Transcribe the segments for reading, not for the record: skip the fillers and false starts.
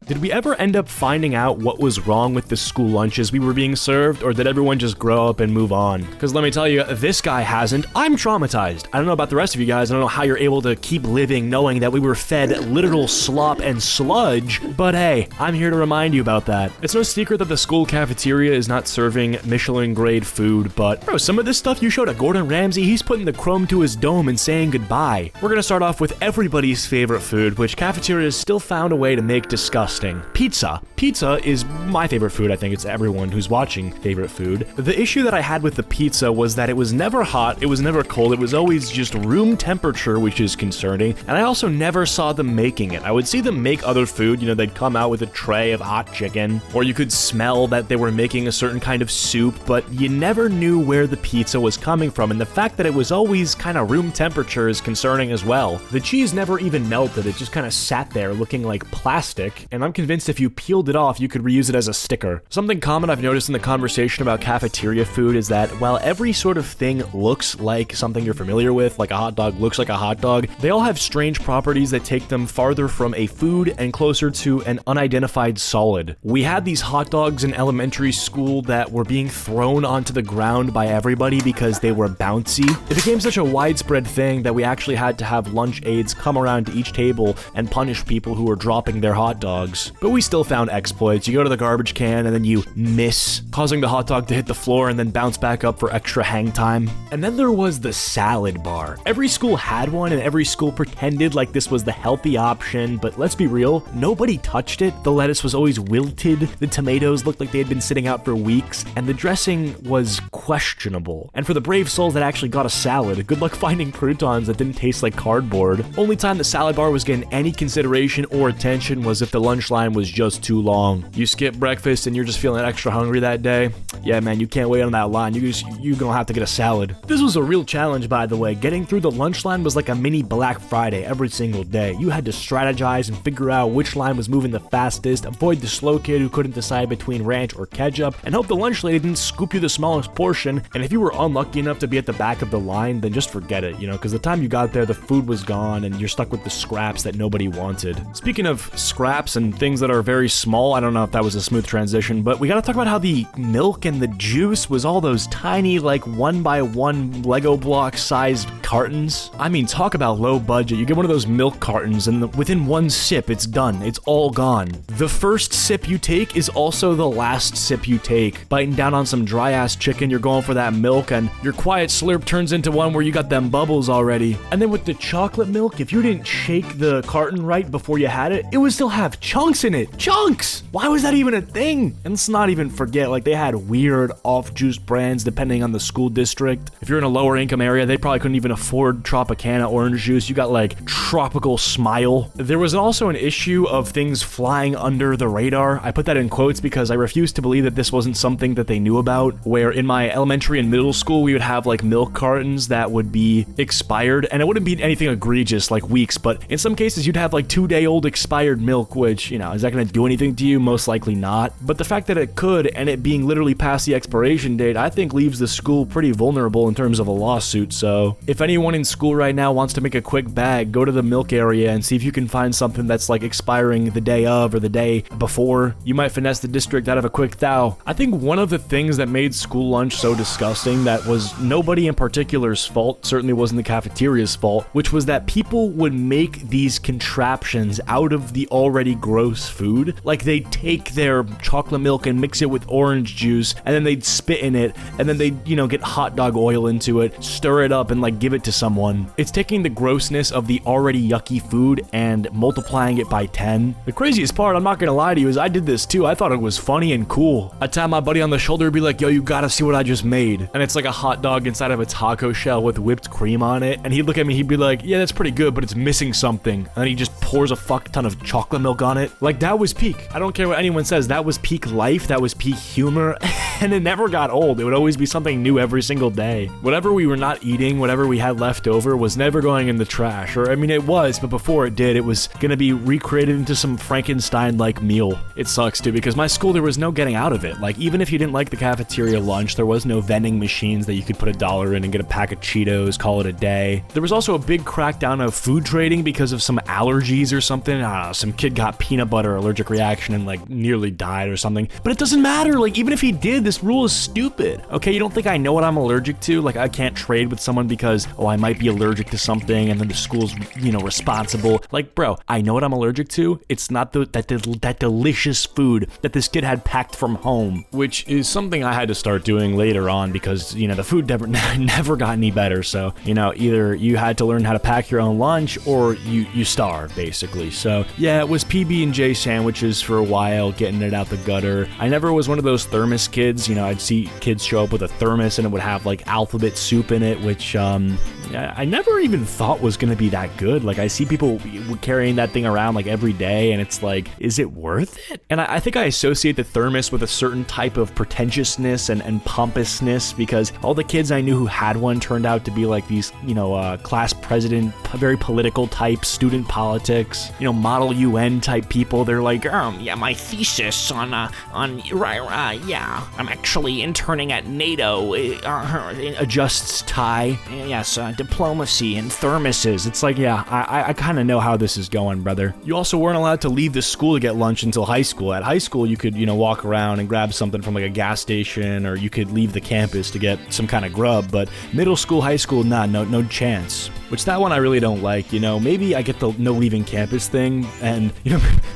Did we ever end up finding out what was wrong with the school lunches we were being served, or did everyone just grow up and move on? Because let me tell you, this guy hasn't. I'm traumatized. I don't know about the rest of you guys. I don't know how you're able to keep living knowing that we were fed literal slop and sludge, but hey, I'm here to remind you about that. It's no secret that the school cafeteria is not serving Michelin grade food, but bro, some of this stuff you showed at Gordon Ramsay, he's putting the chrome to his dome and saying goodbye. We're gonna start off with everybody's favorite food, which cafeterias still found a way to make disgusting. Pizza. Pizza is my favorite food. I think it's everyone who's watching favorite food. The issue that I had with the pizza was that it was never hot, it was never cold, it was always just room temperature, which is concerning, and I also never saw them making it. I would see them make other food, you know, they'd come out with a tray of hot chicken, or you could smell that they were making a certain kind of soup, but you never knew where the pizza was coming from, and the fact that it was always kind of room temperature is concerning as well. The cheese never even melted, it just kind of sat there looking like plastic, and I'm convinced if you peeled it off, you could reuse it as a sticker. Something common I've noticed in the conversation about cafeteria food is that while every sort of thing looks like something you're familiar with, like a hot dog looks like a hot dog, they all have strange properties that take them farther from a food and closer to an unidentified solid. We had these hot dogs in elementary school that were being thrown onto the ground by everybody because they were bouncy. It became such a widespread thing that we actually had to have lunch aides come around to each table and punish people who were dropping their hot dogs. But we still found exploits. You go to the garbage can and then you miss, causing the hot dog to hit the floor and then bounce back up for extra hang time. And then there was the salad bar. Every school had one and every school pretended like this was the healthy option, but let's be real, nobody touched it. The lettuce was always wilted, the tomatoes looked like they had been sitting out for weeks, and the dressing was questionable. And for the brave souls that actually got a salad, good luck finding croutons that didn't taste like cardboard. Only time the salad bar was getting any consideration or attention was if the lunch line was just too long. You skip breakfast and you're just feeling extra hungry that day. Yeah, man, you can't wait on that line. You're gonna have to get a salad. This was a real challenge, by the way. Getting through the lunch line was like a mini Black Friday every single day. You had to strategize and figure out which line was moving the fastest, avoid the slow kid who couldn't decide between ranch or ketchup, and hope the lunch lady didn't scoop you the smallest portion. And if you were unlucky enough to be at the back of the line, then just forget it, you know, because the time you got there, the food was gone and you're stuck with the scraps that nobody wanted. Speaking of scraps and things that are very small, I don't know if that was a smooth transition, but we gotta talk about how the milk and the juice was all those tiny, like 1x1 Lego block sized cartons. I mean, talk about low budget. You get one of those milk cartons and within one sip, it's done. It's all gone. The first sip you take is also the last sip you take. Biting down on some dry ass chicken, you're going for that milk and your quiet slurp turns into one where you got them bubbles already. And then with the chocolate milk, if you didn't shake the carton right before you had it, it would still have chunks in it. Chunks! Why was that even a thing? And let's not even forget, like, they had weird off-juice brands depending on the school district. If you're in a lower income area, they probably couldn't even afford Tropicana orange juice. You got like Tropical Smile. There was also an issue of things flying under the radar. I put that in quotes because I refuse to believe that this wasn't something that they knew about, where in my elementary and middle school, we would have like milk cartons that would be expired, and it wouldn't be anything egregious like weeks, but in some cases you'd have like 2-day-old expired milk, which, you know, is that going to do anything to you? Most likely not. But the fact that it could, and it being literally past the expiration date, I think leaves the school pretty vulnerable in terms of a lawsuit. So if anyone in school right now wants to make a quick bag, go to the milk area and see if you can find something that's like expiring the day of or the day before. You might finesse the district out of a quick thou. I think one of the things that made school lunch so disgusting that was nobody in particular's fault, certainly wasn't the cafeteria's fault, which was that people would make these contraptions out of the already gross food. Like they'd take their chocolate milk and mix it with orange juice, and then they'd spit in it, and then they'd, you know, get hot dog oil into it, stir it up, and like give it to someone. It's taking the grossness of the already yucky food and multiplying it by 10. The craziest part, I'm not gonna lie to you, is I did this too. I thought it was funny and cool. I'd tap my buddy on the shoulder and be like, yo, you gotta see what I just made. And it's like a hot dog inside of a taco shell with whipped cream on it. And he'd look at me, he'd be like, yeah, that's pretty good, but it's missing something. And then he just pours a fuck ton of chocolate milk on it. Like, that was peak. I don't care what anyone says, that was peak life, that was peak humor. and it never got old. It would always be something new every single day. Whatever we were not eating, whatever we had left over was never going in the trash. Or, I mean, it was, but before it did, it was gonna be recreated into some Frankenstein-like meal. It sucks too, because my school, there was no getting out of it. Like, even if you didn't like the cafeteria lunch, there was no vending machines that you could put $1 in and get a pack of Cheetos, call it a day. There was also a big crackdown of food trading because of some allergies or something. I don't know, some kid got peanut butter allergic reaction and like nearly died or something. But it doesn't matter, like even if he did, this rule is stupid. Okay, you don't think I know what I'm allergic to? Like I can't trade with someone because, oh, I might be allergic to something and then the school's, responsible. Like, bro, I know what I'm allergic to. It's not that delicious food that this kid had packed from home, which is something I had to start doing later on because, the food never got any better. So, either you had to learn how to pack your own lunch or you starved, basically. So, yeah, it was PB&J sandwiches for a while, getting it out the gutter. I never was one of those thermos kids. I'd see kids show up with a thermos and it would have like alphabet soup in it, which I never even thought was gonna be that good. Like I see people carrying that thing around like every day and it's like, is it worth it? And I think I associate the thermos with a certain type of pretentiousness and pompousness because all the kids I knew who had one turned out to be like these, class president, very political type, student politics, model UN type people. They're like, yeah, my thesis on I'm actually interning at NATO. Adjusts tie. Yes, diplomacy and thermoses. It's like, yeah, I kind of know how this is going, brother. You also weren't allowed to leave the school to get lunch until high school. At high school, you could, walk around and grab something from like a gas station, or you could leave the campus to get some kind of grub. But middle school, high school, no chance. Which that one I really don't like. Maybe I get the no leaving campus thing, and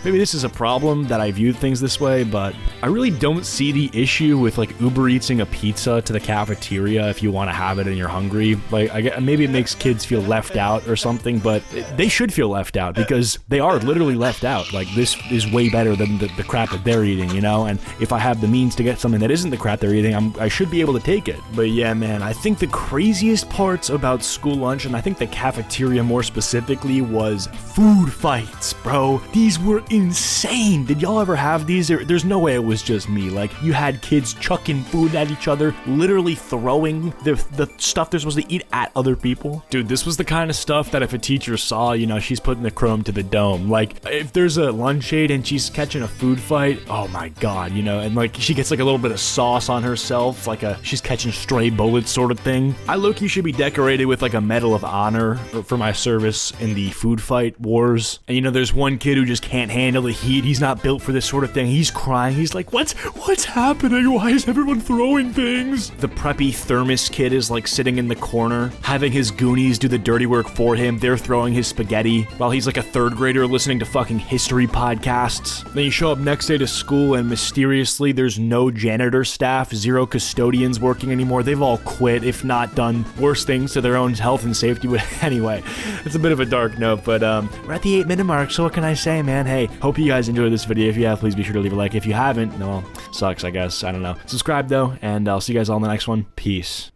maybe this is a problem that I viewed things this way, but I really don't see the issue with like Uber Eating a pizza to the cafeteria if you want to have it and you're hungry. Like, maybe it makes kids feel left out or something, but they should feel left out because they are literally left out. Like, this is way better than the crap that they're eating, and if I have the means to get something that isn't the crap they're eating, I should be able to take it. But yeah, man, I think the craziest parts about school lunch, and I think the cafeteria more specifically, was food fights, bro. These were insane. Did y'all ever have these? There's no way it was just me. Like, you had kids chucking food at each other, literally throwing the stuff they're supposed to eat at other people. Dude, this was the kind of stuff that if a teacher saw, she's putting the chrome to the dome. Like, if there's a lunch aide and she's catching a food fight, oh my god, and like she gets like a little bit of sauce on herself, like she's catching stray bullets sort of thing. I low-key should be decorated with like a Medal of Honor for my service in the food fight wars. And there's one kid who just can't handle the heat. He's not built for this sort of thing. He's crying. He's like, what's happening? Why is everyone throwing things? The preppy thermos kid is like sitting in the corner, having his Goonies do the dirty work for him. They're throwing his spaghetti while he's like a third grader listening to fucking history podcasts. Then you show up next day to school and mysteriously there's no janitor staff, 0 custodians working anymore. They've all quit, if not done worse things to their own health and safety. But anyway, it's a bit of a dark note, but we're at the 8-minute mark, so what can I say, man? Hey, hope you guys enjoyed this video. If you have, please be sure to leave a like. If you haven't, no, well, sucks, I guess. I don't know. Subscribe though, and I'll see you guys all in the next one. Peace.